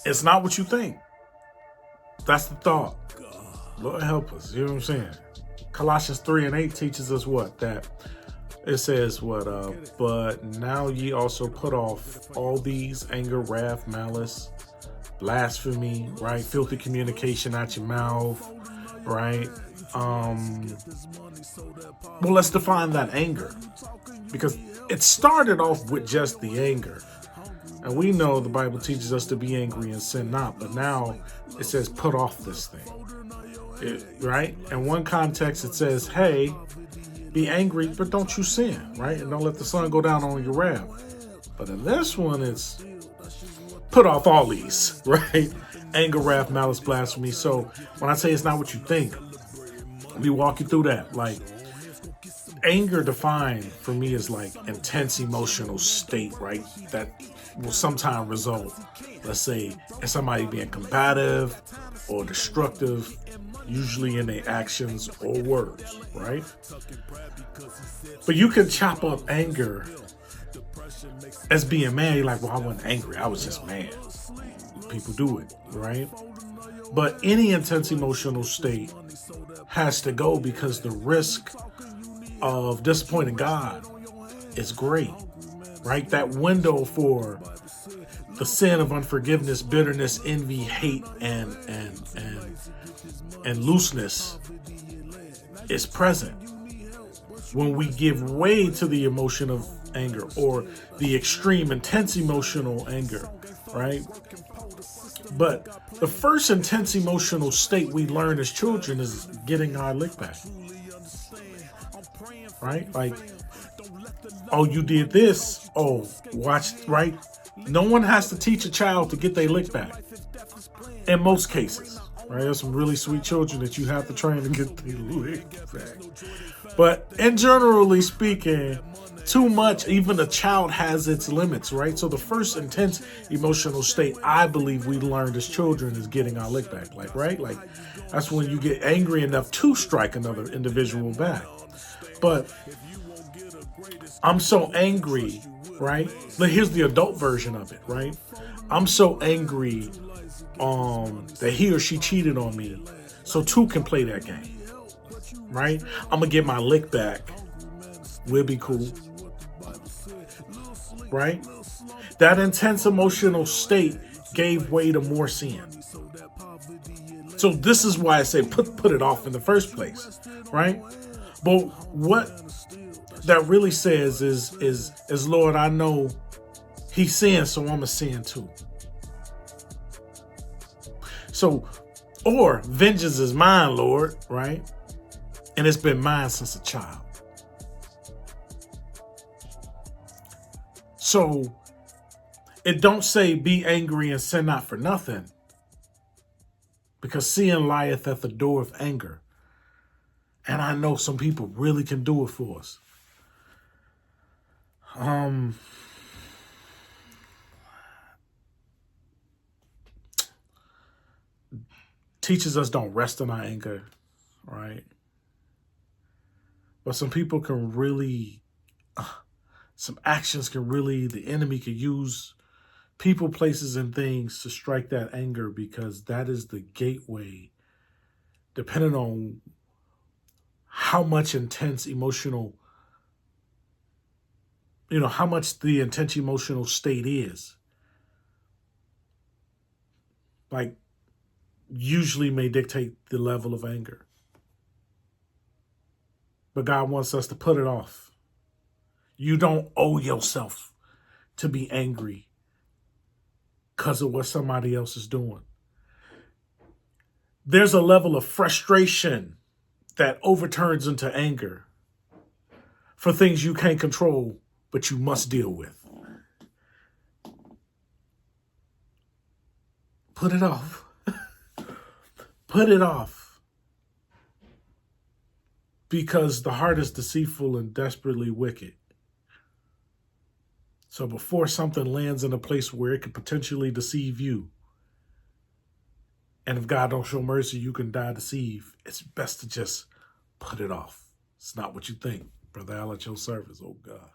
It's not what you think. That's the thought. Lord help us. You know what I'm saying? Colossians 3:8 teaches us what? That it says what? But now ye also put off all these: anger, wrath, malice, blasphemy, right? Filthy communication out your mouth, right? Well, let's define that anger, because it started off with just the anger. And we know the Bible teaches us to be angry and sin not, but now it says put off this thing, right? In one context, it says, hey, be angry, but don't you sin, right? And don't let the sun go down on your wrath. But in this one, it's put off all these, right? Anger, wrath, malice, blasphemy. So when I say it's not what you think, let me walk you through that. Like, anger defined for me is like intense emotional state, right? That will sometimes result, let's say, in somebody being combative or destructive, usually in their actions or words, right? But you can chop up anger as being mad. You're like, well, I wasn't angry, I was just mad. People do it, right? But any intense emotional state has to go, because the risk of disappointing God is great, right? That window for the sin of unforgiveness, bitterness, envy, hate, and looseness is present when we give way to the emotion of anger, or the extreme intense emotional anger, right? But the first intense emotional state we learn as children is getting our lick back, right? Like, oh, you did this. Oh, watch, right? No one has to teach a child to get their lick back. In most cases, right? There's some really sweet children that you have to train to get their lick back. But in generally speaking, too much, even a child has its limits, right? So the first intense emotional state I believe we learned as children is getting our lick back, like, right? Like, that's when you get angry enough to strike another individual back. But I'm so angry, right? Like, here's the adult version of it, right? I'm so angry that he or she cheated on me, so two can play that game, right? I'm gonna get my lick back. We'll be cool, right? That intense emotional state gave way to more sin. So this is why I say put it off in the first place, right? But what that really says is Lord, I know he sins, so I'm a sin too. So, or vengeance is mine, Lord, right? And it's been mine since a child. So it don't say be angry and sin not for nothing, because sin lieth at the door of anger. And I know some people really can do it for us. Teaches us don't rest in our anger, right? But some people can really, some actions can really, the enemy can use people, places, and things to strike that anger, because that is the gateway, depending on how much intense emotional, how much the intense emotional state is. Like, usually may dictate the level of anger. But God wants us to put it off. You don't owe yourself to be angry because of what somebody else is doing. There's a level of frustration that overturns into anger for things you can't control, but you must deal with. Put it off. Put it off. Because the heart is deceitful and desperately wicked. So before something lands in a place where it could potentially deceive you, and if God don't show mercy, you can die deceived, it's best to just put it off. It's not what you think. Brother Al at your service, oh God.